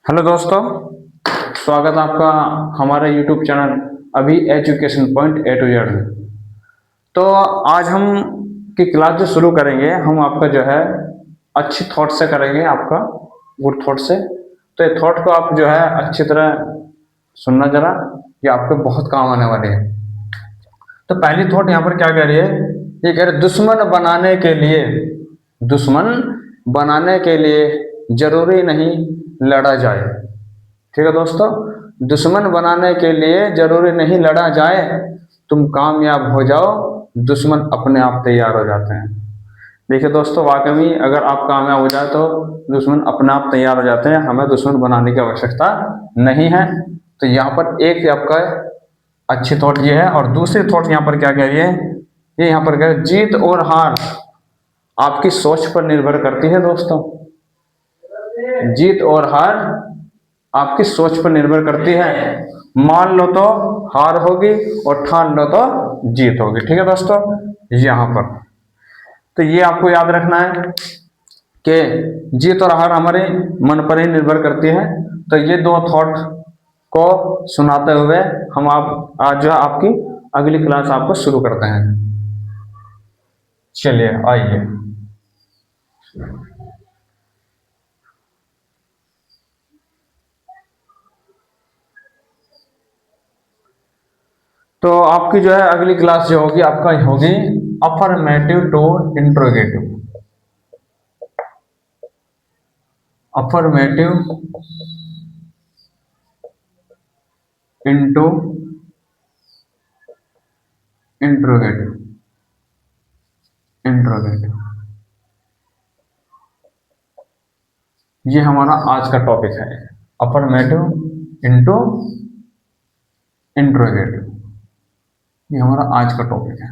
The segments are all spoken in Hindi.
हेलो दोस्तों, स्वागत है आपका हमारे यूट्यूब चैनल अभी education point A to Z में। तो आज हम की क्लास जो शुरू करेंगे, हम आपका जो है अच्छी थॉट से करेंगे, आपका गुड थॉट से। तो ये थॉट को आप जो है अच्छी तरह सुनना जरा, ये आपके बहुत काम आने वाले हैं। तो पहली थॉट यहाँ पर क्या कह रही है, ये कह रही है दुश्मन बनाने के लिए जरूरी नहीं लड़ा जाए। ठीक है दोस्तों, दुश्मन बनाने के लिए जरूरी नहीं लड़ा जाए, तुम कामयाब हो जाओ, दुश्मन अपने आप तैयार हो जाते हैं। देखिए दोस्तों, वाकई में अगर आप कामयाब हो जाए तो दुश्मन अपने आप तैयार हो जाते हैं, हमें दुश्मन बनाने की आवश्यकता नहीं है। तो यहाँ पर एक आपका अच्छी थॉट ये है, और दूसरी थॉट यहाँ पर क्या कह रही है, ये यहाँ पर कह रही है जीत और हार आपकी सोच पर निर्भर करती है दोस्तों। जीत और हार आपकी सोच पर निर्भर करती है। मान लो तो हार होगी और ठान लो तो जीत होगी। ठीक है दोस्तों, यहां पर तो ये आपको याद रखना है कि जीत और हार हमारे मन पर ही निर्भर करती है। तो ये दो थॉट को सुनाते हुए हम आप आज जो है आपकी अगली क्लास आपको शुरू करते हैं। चलिए आइए। तो आपकी जो है अगली क्लास जो होगी आपका होगी affirmative to interrogative. Affirmative into interrogative. Interrogative ये हमारा आज का टॉपिक है। अफर्मेटिव इंटू इंट्रोगेटिव ये हमारा आज का टॉपिक है।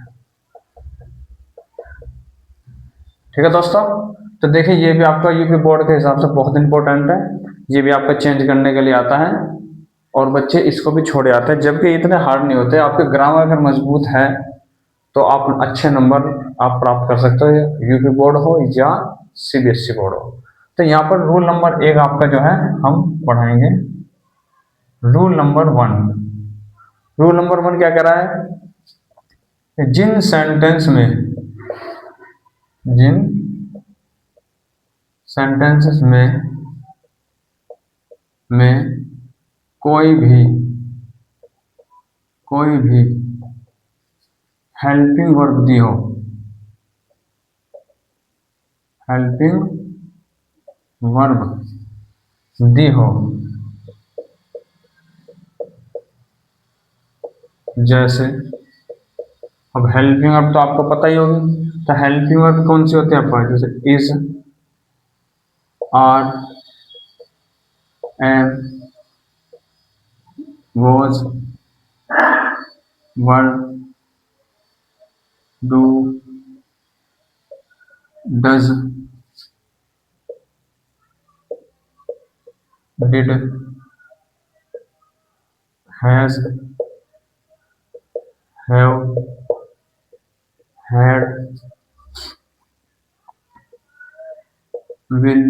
ठीक है दोस्तों, तो देखिए ये भी आपका यूपी बोर्ड के हिसाब से बहुत इंपॉर्टेंट है। ये भी आपका चेंज करने के लिए आता है और बच्चे इसको भी छोड़े आते हैं, जबकि इतने हार्ड नहीं होते। आपके ग्रामर अगर मजबूत है तो आप अच्छे नंबर आप प्राप्त कर सकते हो, यूपी बोर्ड हो या सीबीएसई बोर्ड हो। तो यहाँ पर रूल नंबर 1 आपका जो है हम पढ़ाएंगे। Rule number 1। रूल नंबर 1 क्या कह रहा है कि जिन सेंटेंसेस में कोई भी हेल्पिंग वर्ब दी हो, हेल्पिंग वर्ब दी हो, जैसे अब हेल्पिंग वर्ब तो आपको पता ही होगी। तो हेल्पिंग वर्ब कौन सी होती है आपको, जैसे is, are, am, was, were, do, does, did, has, have, had, will,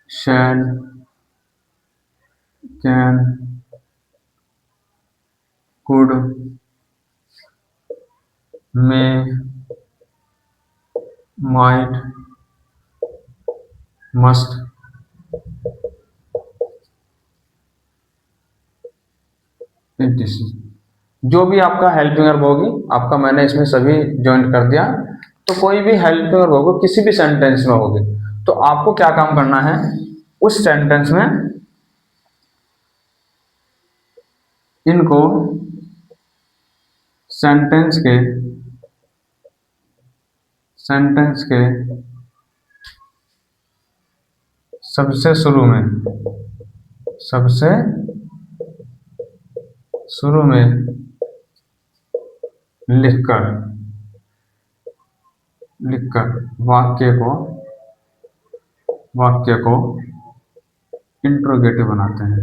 shall, can, could, may, might, must, जो भी आपका हेल्पिंग वर्ब होगी आपका, मैंने इसमें सभी ज्वाइन कर दिया। तो कोई भी हेल्पिंग वर्ब होगी किसी भी सेंटेंस में होगी, तो आपको क्या काम करना है, उस सेंटेंस में इनको सेंटेंस के सबसे शुरू में लिखकर लिखकर वाक्य को इंट्रोगेटिव बनाते हैं।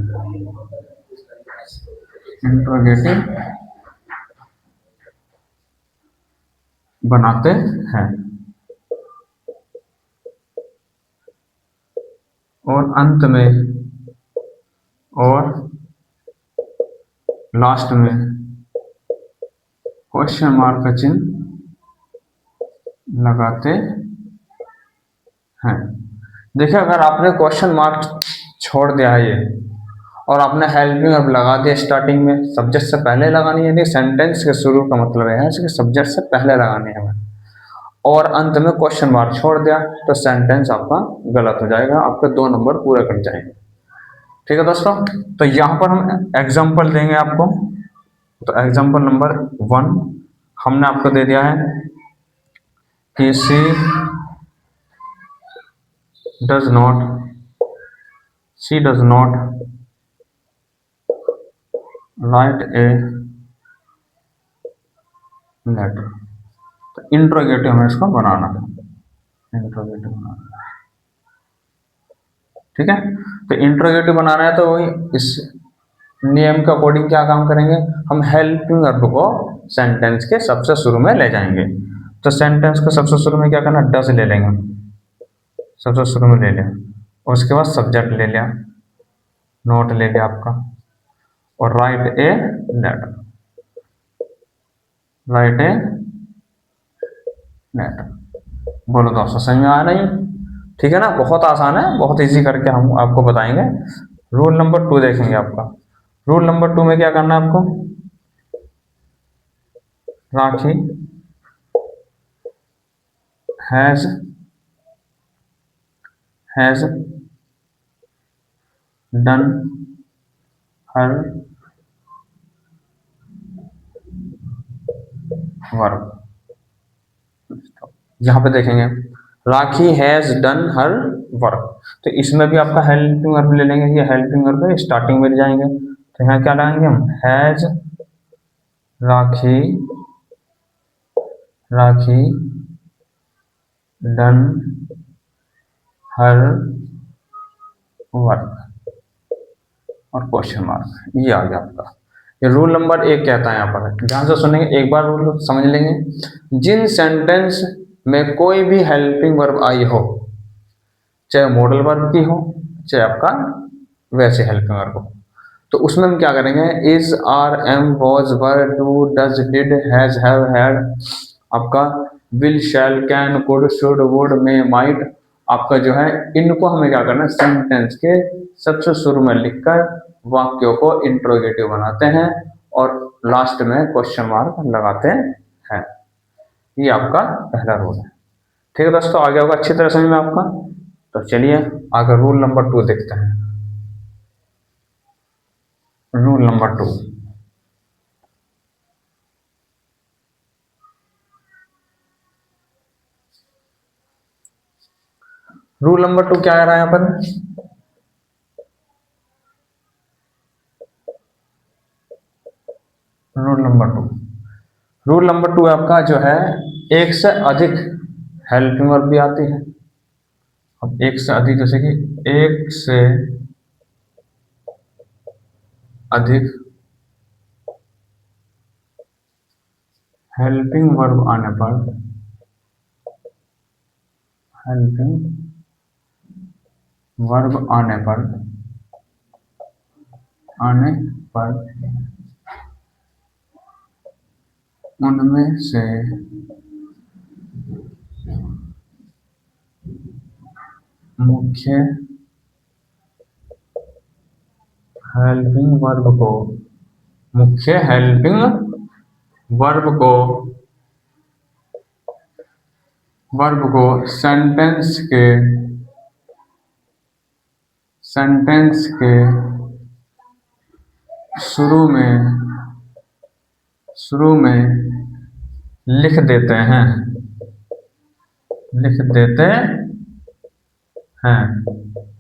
इंट्रोगेटिव बनाते हैं। और अंत में और लास्ट में क्वेश्चन मार्क का चिन्ह लगाते हैं। देखिए, अगर आपने क्वेश्चन मार्क छोड़ दिया है ये, और आपने हेल्पिंग वर्ब लगा दिया स्टार्टिंग में, सब्जेक्ट से पहले लगानी है, नहीं सेंटेंस के शुरू का मतलब है कि सब्जेक्ट से पहले लगानी है हमें, और अंत में क्वेश्चन मार्क छोड़ दिया तो सेंटेंस आपका गलत हो जाएगा, आपके 2 नंबर पूरे कट जाएंगे। ठीक है दोस्तों, तो यहाँ पर हम एग्जाम्पल देंगे आपको। तो एग्जाम्पल नंबर 1 हमने आपको दे दिया है कि she does not write a letter. तो इंट्रोगेटिव हमें इसको बनाना है, इंट्रोगेटिव बनाना है। ठीक है, तो इंट्रोगेटिव बनाना है तो वही इस नियम के अकॉर्डिंग क्या काम करेंगे, हम हेल्पिंग वर्ब को सेंटेंस के सबसे शुरू में ले जाएंगे। तो सेंटेंस को सबसे शुरू में क्या करना, डज ले लेंगे, सबसे शुरू में ले लिया, और उसके बाद सब्जेक्ट ले लिया, नोट ले लिया आपका, और write a letter, write a letter. बोलो दोस्तों, समझ में आया नहीं? ठीक है ना, बहुत आसान है, बहुत इजी करके हम आपको बताएंगे। रूल नंबर 2 देखेंगे आपका। रूल नंबर 2 में क्या करना है आपको, राखी हैज डन हर वर्क। यहाँ पे देखेंगे राखी हैज डन हर वर्क, तो इसमें भी आपका हेल्पिंग वर्ब ले लेंगे, ये हेल्पिंग वर्ब स्टार्टिंग में ले जाएंगे। तो यहाँ क्या लाएंगे हम, has rakhi done her work और क्वेश्चन मार्क, ये आ गया आपका। ये रूल नंबर 1 कहता है। यहाँ पर ध्यान से सुनेंगे, एक बार रूल समझ लेंगे। जिन सेंटेंस में कोई भी हेल्पिंग वर्ब आई हो, चाहे मॉडल वर्ब की हो, चाहे आपका वैसे हेल्पिंग वर्ब हो, तो उसमें हम क्या करेंगे, is, are, am, was, were, do, does, did, has, have, had, आपका will, shall, can, could, should, would, may, might, आपका जो है इनको हमें क्या करना है, सेंटेंस के सबसे शुरू में लिखकर वाक्यों को इंट्रोगेटिव बनाते हैं और लास्ट में क्वेश्चन मार्क लगाते हैं। ये आपका पहला रूल है। ठीक है दोस्तों, आगे होगा अच्छी तरह समझ में आपका। तो चलिए आगे रूल नंबर 2 देखते हैं। रूल नंबर 2, रूल नंबर 2 क्या कह रहा है यहाँ पर, रूल नंबर 2 आपका जो है, एक से अधिक हेल्पिंग वर्ब भी आती है। अब एक से अधिक, जैसे कि एक से अधिक हेल्पिंग वर्ब आने पर, हेल्पिंग वर्ब आने पर उनमें से मुख्य हेल्पिंग वर्ब को सेंटेंस के शुरू में लिख देते हैं,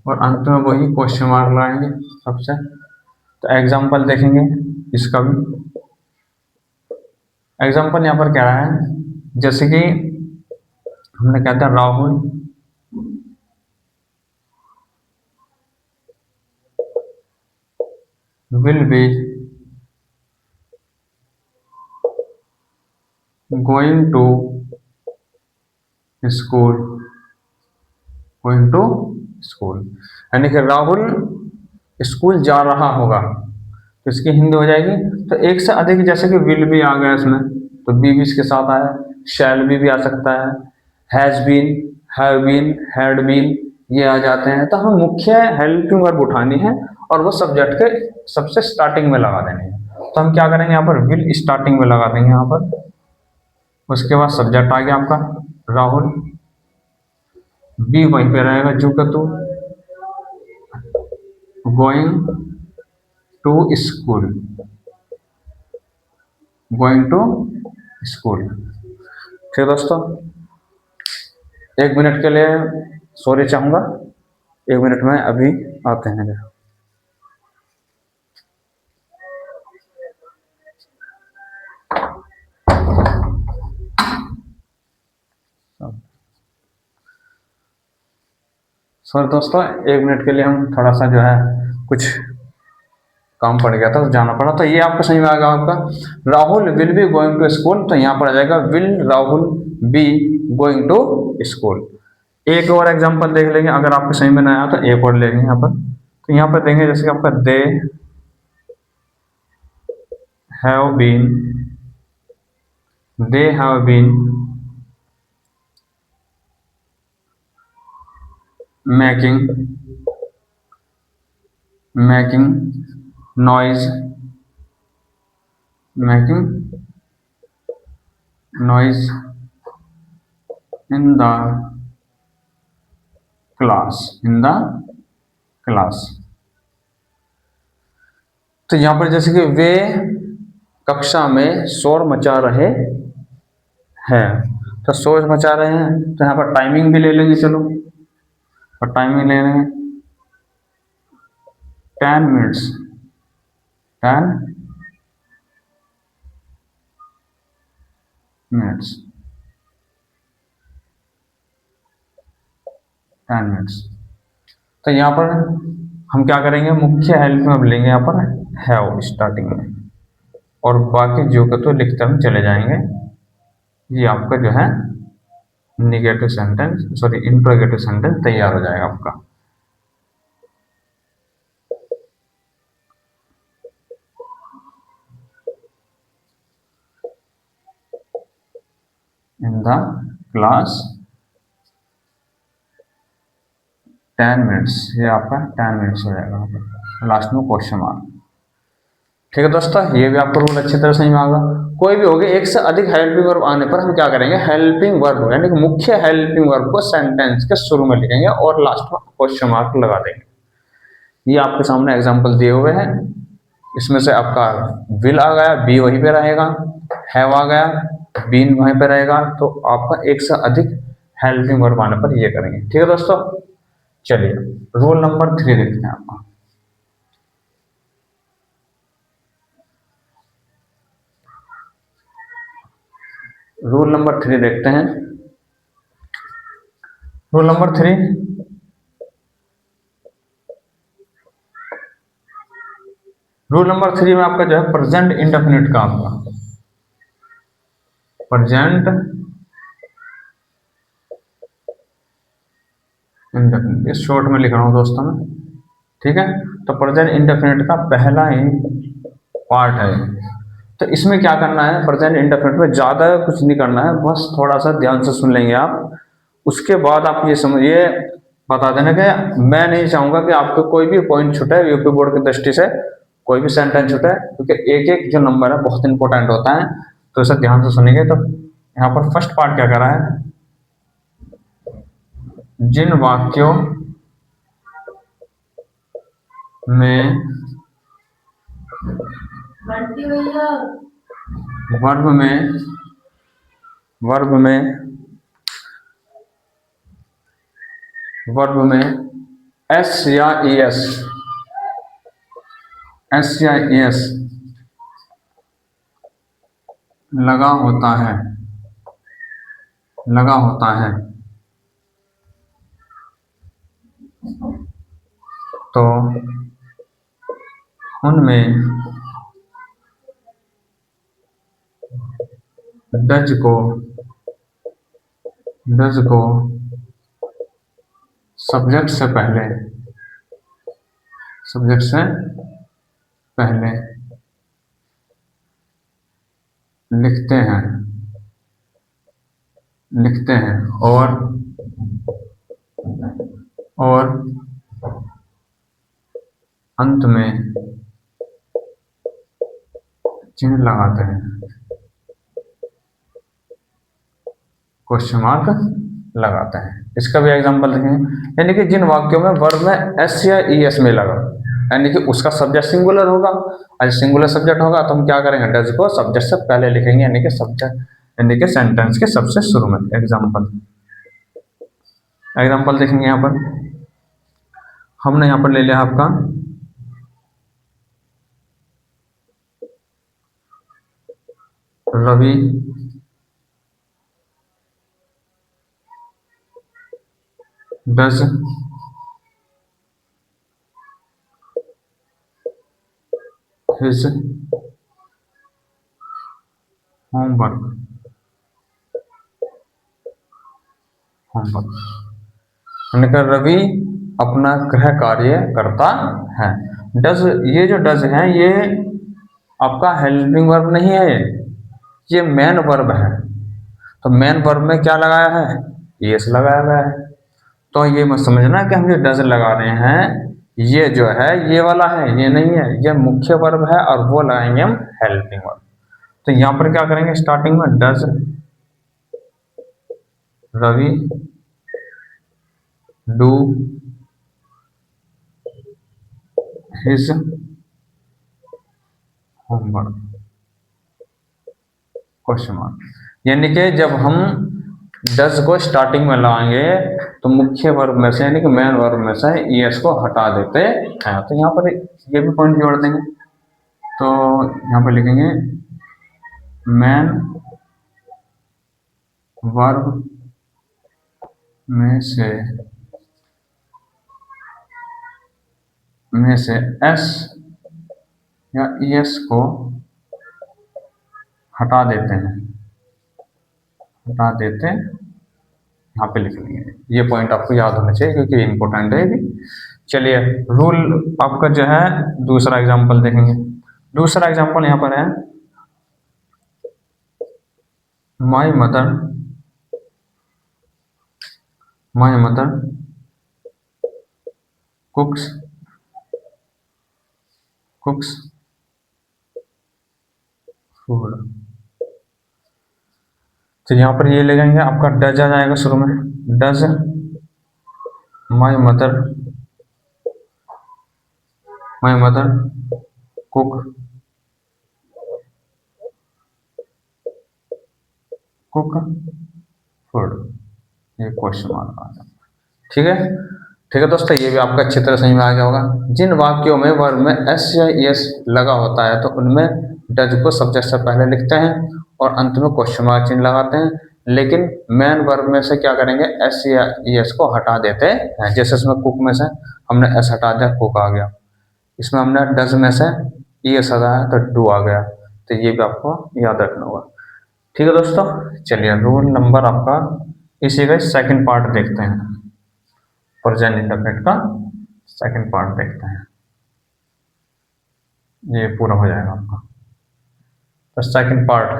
और अंत में वही क्वेश्चन मार्क लगाएंगे सबसे। तो एग्जाम्पल देखेंगे इसका भी। एग्जाम्पल यहाँ पर क्या है, जैसे कि हमने कहता है Rahul will be going to school school. यानी कि राहुल स्कूल जा रहा होगा, तो इसकी हिंदी हो जाएगी। तो एक से अधिक, जैसे कि विल भी आ गया इसमें, तो बी भी इसके साथ आया, शैल भी आ सकता है, has been, have been, had been, ये आ जाते हैं। तो हमें मुख्य हेल्पिंग वर्ब उठानी है और वो सब्जेक्ट के सबसे स्टार्टिंग में लगा देनी है। तो हम क्या करेंगे, यहाँ पर विल स्टार्टिंग में लगा देंगे यहाँ पर। उसके बाद सब्जेक्ट आ गया आपका राहुल, बी वहीं पे रहेगा जू का तू, going to school, going to school. ठीक है दोस्तों, 1 मिनट के लिए सॉरी चाहूँगा, 1 मिनट में अभी आते हैं। सॉरी दोस्तों, 1 मिनट के लिए हम थोड़ा सा जो है कुछ काम पड़ गया था तो जाना पड़ा। तो ये आपको समझ में आ गया आपका, Rahul will be going to school, तो यहाँ पर आ जाएगा will Rahul be going to school. एक और एग्जांपल देख लेंगे, अगर आपको समझ में ना आया तो एक और लेंगे यहाँ पर। तो यहाँ पर देंगे जैसे कि आपका they have been, they have been making noise, making noise in the class, in the class. तो यहाँ पर जैसे कि वे कक्षा में शोर मचा रहे हैं, तो शोर मचा रहे हैं, तो यहाँ पर टाइमिंग भी ले लेंगे, चलो, और टाइमिंग ले लेंगे 10 मिनट्स, 10 मिनट्स, 10 मिनट्स। तो यहाँ पर हम क्या करेंगे, मुख्य हेल्प में हम लेंगे यहाँ पर हैव स्टार्टिंग में, और बाकी जो का तो लिखते हम चले जाएंगे। ये आपका जो है negative sentence, sorry interrogative sentence तैयार हो जाएगा आपका। इन द क्लास 10 मिनट्स, ये आपका 10 मिनट्स हो जाएगा, लास्ट में क्वेश्चन मार्क। ठीक है दोस्तों, ये भी आपको रूल अच्छी तरह समझ में आएगा। कोई भी होगी, एक से अधिक हेल्पिंग वर्ब आने पर हम क्या करेंगे, हेल्पिंग वर्ब यानी कि मुख्य हेल्पिंग वर्ब को सेंटेंस के शुरू में लिखेंगे और लास्ट में क्वेश्चन मार्क लगा देंगे। ये आपके सामने एग्जांपल दिए हुए हैं। इसमें से आपका विल आ गया, बी वहीं पे रहेगा, हैव आ गया, बीन वहीं पे रहेगा। तो आपका एक से अधिक हेल्पिंग वर्ब आने पर ये करेंगे। ठीक है दोस्तों, चलिए रूल नंबर 3 देखते हैं आपका। रूल नंबर 3 देखते हैं। रूल नंबर 3, रूल नंबर 3 में आपका जो है प्रेजेंट इंडेफिनिट का, आपका प्रेजेंट इंडेफिनिट, इस शॉर्ट में लिख रहा हूँ दोस्तों मैं, ठीक है। तो प्रेजेंट इंडेफिनिट का पहला ही पार्ट है। तो इसमें क्या करना है, प्रेजेंट इंडेफिनिट में ज़्यादा कुछ नहीं करना है, बस थोड़ा सा ध्यान से सुन लेंगे आप। उसके बाद आप ये समझिए, बता देना कि मैं नहीं चाहूँगा कि आपको कोई भी पॉइंट छूटे यूपी बोर्ड की दृष्टि से, कोई भी सेंटेंस छूटे, क्योंकि एक एक जो नंबर है बहुत इंपॉर्टेंट होता है। तो इसे ध्यान से सुनेंगे। तो यहाँ पर फर्स्ट पार्ट क्या करा है, जिन वाक्यों में वर्ब में वर्ब में एस या एस लगा होता है, तो उनमें डज को सब्जेक्ट से पहले, सब्जेक्ट से पहले लिखते हैं, लिखते हैं और अंत में चिन्ह लगाते हैं, क्वेश्चन मार्क लगाते हैं। इसका भी एग्जांपल देखेंगे, यानी कि जिन वाक्यों में वर्ब में एस या ई एस में लगा, यानी कि उसका सब्जेक्ट सिंगुलर होगा, और सिंगुलर सब्जेक्ट होगा तो हम क्या करेंगे, डज को सब्जेक्ट से पहले लिखेंगे, यानी कि सब्जेक्ट, यानी कि सेंटेंस के सबसे शुरू में। एग्जांपल, एग्जांपल देखेंगे यहाँ पर, हमने यहाँ पर ले लिया आपका Ravi does his homework, homework, यानी कि रवि अपना गृह कार्य करता है। डज, ये जो डज है ये आपका हेल्पिंग वर्ब नहीं है, ये मेन वर्ब है। तो मेन वर्ब में क्या लगाया है, यस लगाया गया है। तो ये मत समझना कि हम जो डज लगा रहे हैं ये जो है ये वाला है, ये नहीं है, ये मुख्य वर्ब है और वो लगाएंगे हम हेल्पिंग वर्ब। तो यहाँ पर क्या करेंगे, स्टार्टिंग में does Ravi do his homework, question mark. यानी कि जब हम डज को स्टार्टिंग में लाएंगे तो मुख्य वर्ब में से, यानी कि मेन वर्ब में से ईएस को हटा देते हैं। तो यहाँ पर ये भी पॉइंट जोड़ देंगे, तो यहाँ पर लिखेंगे मेन वर्ब में से एस या ईएस को हटा देते हैं, हटा देते, यहाँ पे लिख लेंगे। ये पॉइंट आपको याद होना चाहिए क्योंकि इंपॉर्टेंट है ये। चलिए रूल आपका जो है दूसरा एग्जांपल देखेंगे। दूसरा एग्जांपल यहाँ पर है माय मदर कुक्स फूड। तो यहाँ पर ये ले जाएंगे, आपका डज आ जाएगा शुरू में, does my mother cook food, ये क्वेश्चन मार्क आ जाएगा। ठीक है, ठीक है दोस्तों, ये भी आपका अच्छी तरह समझ में आ गया होगा। जिन वाक्यों में वर्ब में एस या एस लगा होता है तो उनमें डज को सब्जेक्ट से पहले लिखते हैं और अंत में क्वेश्चन मार्क चिन्ह लगाते हैं, लेकिन मेन वर्ब में से क्या करेंगे, एस या एस को हटा देते हैं। जैसे इसमें कुक में से हमने एस हटा दिया, कुक आ गया। इसमें हमने डज में से एस हटाया तो डू आ गया। तो ये भी आपको याद रखना होगा। ठीक है दोस्तों, चलिए रूल नंबर आपका इसी का सेकंड पार्ट देखते हैं, प्रेजेंट इंडेफिनिट का सेकंड पार्ट देखते हैं, ये पूरा हो जाएगा आपका। तो सेकंड पार्ट,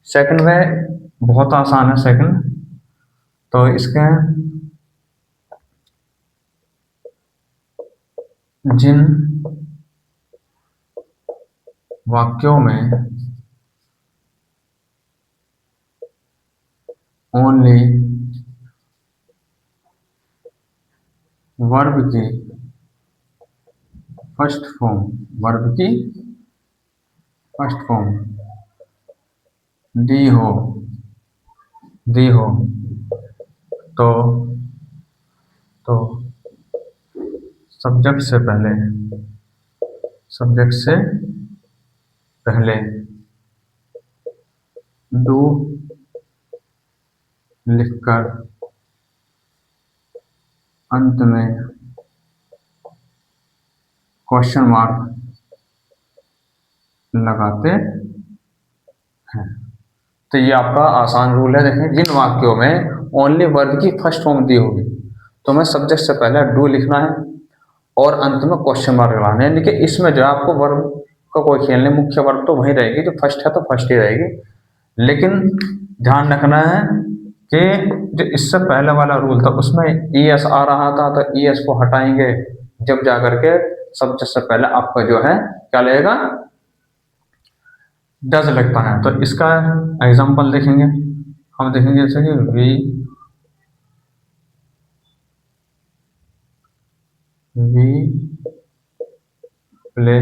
सेकंड में बहुत आसान है सेकंड। तो इसके जिन वाक्यों में ओनली वर्ब की फर्स्ट फॉर्म दी हो तो सब्जेक्ट से पहले डू लिखकर अंत में क्वेश्चन मार्क लगाते हैं। तो ये आपका आसान रूल है। देखें, जिन वाक्यों में ओनली वर्ब की फर्स्ट फॉर्म दी होगी तो हमें सब्जेक्ट से पहले डू लिखना है और अंत में क्वेश्चन मार्क लगाना है, यानी कि इसमें जो है आपको वर्ब का कोई खेल नहीं, मुख्य वर्ब तो वही रहेगी, जो फर्स्ट है तो फर्स्ट ही रहेगी। लेकिन ध्यान रखना है कि जो इससे पहले वाला रूल था उसमें ई एस आ रहा था, तो ई एस को हटाएंगे जब जाकर के सब्जेक्ट से पहले आपका जो है क्या लगेगा, डज लगता है। तो इसका एग्जाम्पल देखेंगे, हम देखेंगे जैसे कि we play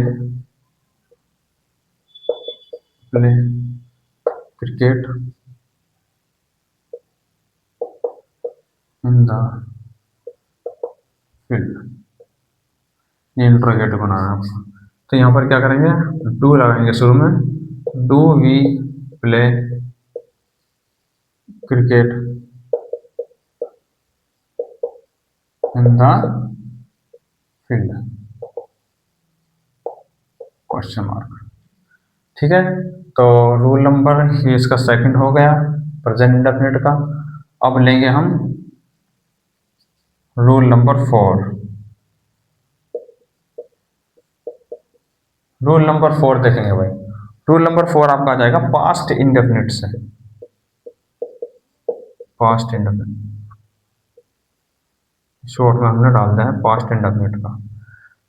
play cricket in the field, ये इंट्रोगेटिव बनाना है आपको। तो यहाँ पर क्या करेंगे, डू लगाएंगे शुरू में, do we play cricket in the field, question mark. ठीक है, तो रूल नंबर ये इसका सेकंड हो गया प्रेजेंट इंडेफिनिट का। अब लेंगे हम रूल नंबर 4। रूल नंबर 4 देखेंगे भाई। रूल नंबर 4 आपका आ जाएगा पास्ट इंडेफिनिट से। पास्ट इंडेफिनिट शॉर्ट में हमने डाल दिया है पास्ट इंडेफिनिट का।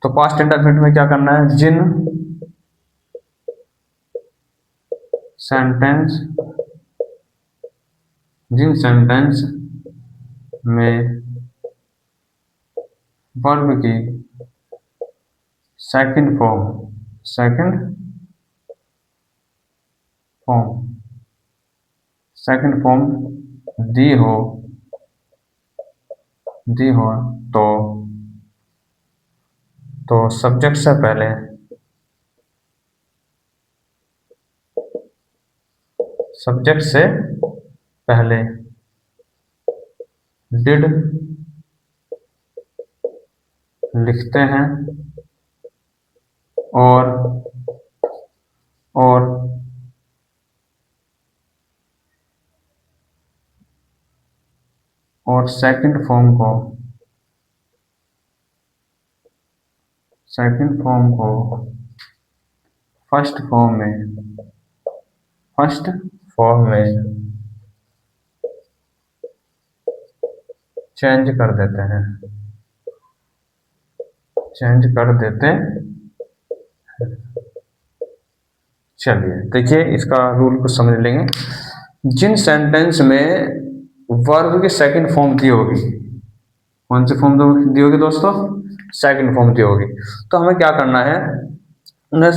तो पास्ट इंडेफिनिट में क्या करना है, जिन सेंटेंस में वर्ब की सेकंड फॉर्म दी हो तो सब्जेक्ट से पहले डिड लिखते हैं और सेकंड फॉर्म को फर्स्ट फॉर्म में चेंज कर देते हैं। चलिए देखिए इसका रूल को समझ लेंगे। जिन सेंटेंस में वर्ब की सेकंड फॉर्म दी होगी, कौन सी फॉर्म दी होगी दोस्तों, सेकंड फॉर्म दी होगी, तो हमें क्या करना है, उन्हें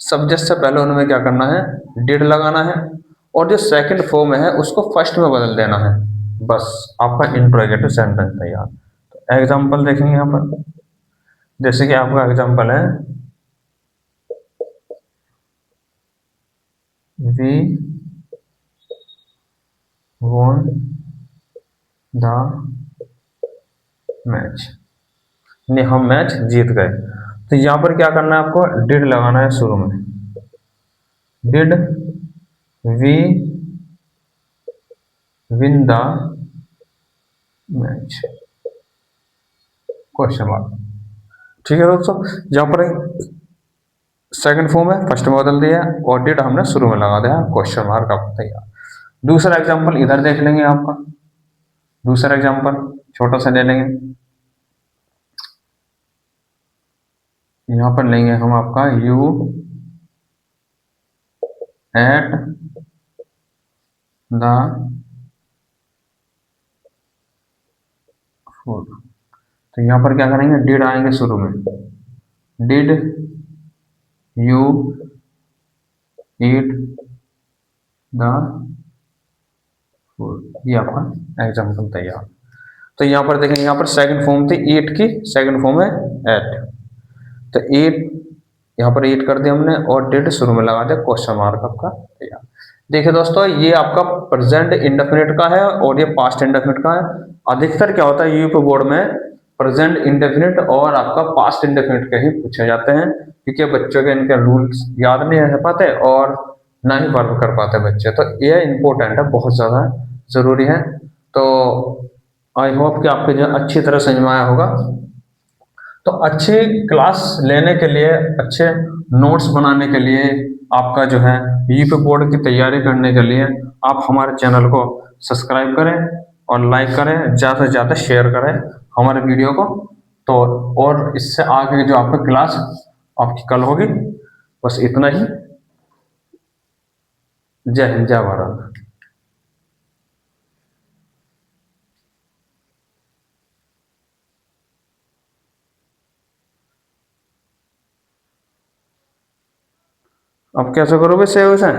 सब्जेक्ट से पहले उनमें क्या करना है, डिड लगाना है, और जो सेकंड फॉर्म है उसको फर्स्ट में बदल देना है। बस आपका इंट्रोगेटिव सेंटेंस तैयार। तो एग्जाम्पल देखेंगे यहाँ पर, जैसे कि आपका एग्जाम्पल है, वी won द मैच, नहीं हम मैच जीत गए। तो यहाँ पर क्या करना है, आपको डिड लगाना है शुरू में, did we win the match, question mark. ठीक है दोस्तों, यहाँ पर सेकंड फॉर्म है फर्स्ट में बदल दिया और डिड हमने शुरू में लगा दिया, क्वेश्चन मार्क आपका तैयार। दूसरा एग्जाम्पल इधर देख लेंगे, आपका दूसरा एग्जाम्पल छोटा सा ले लेंगे, यहां पर लेंगे हम आपका यू एट द फूड। तो यहां पर क्या करेंगे, डिड आएंगे शुरू में, did you eat the food, ये आपका एग्जाम्पल तैयार। तो यहाँ पर देखेंगे, यहाँ पर सेकंड फॉर्म थी ईट की, सेकंड फॉर्म है एट, तो ईट यहाँ पर ईट कर दिया हमने और डिड शुरू में लगा दिया, क्वेश्चन मार्क आपका तैयार। देखिए दोस्तों, ये आपका प्रेजेंट इंडेफिनिट का है और ये पास्ट इंडेफिनिट का है। अधिकतर क्या होता है यूपी बोर्ड में प्रेजेंट इंडेफिनिट और आपका पास्ट इंडेफिनिट के ही पूछे जाते हैं, क्योंकि बच्चों के इनके रूल्स याद नहीं रह पाते और ना ही वर्क कर पाते बच्चे, तो ये इंपॉर्टेंट है, बहुत ज़्यादा ज़रूरी है। तो आई होप कि आपको जो अच्छी तरह समझ में आया होगा। तो अच्छी क्लास लेने के लिए, अच्छे नोट्स बनाने के लिए, आपका जो है यूपी बोर्ड की तैयारी करने के लिए आप हमारे चैनल को सब्सक्राइब करें और लाइक करें, ज़्यादा से ज़्यादा शेयर करें हमारे वीडियो को। तो और इससे आगे जो आपका क्लास आपकी कल होगी। बस इतना ही। जय हिंद, जय भारत। अब कैसे करोगे सेव इसे?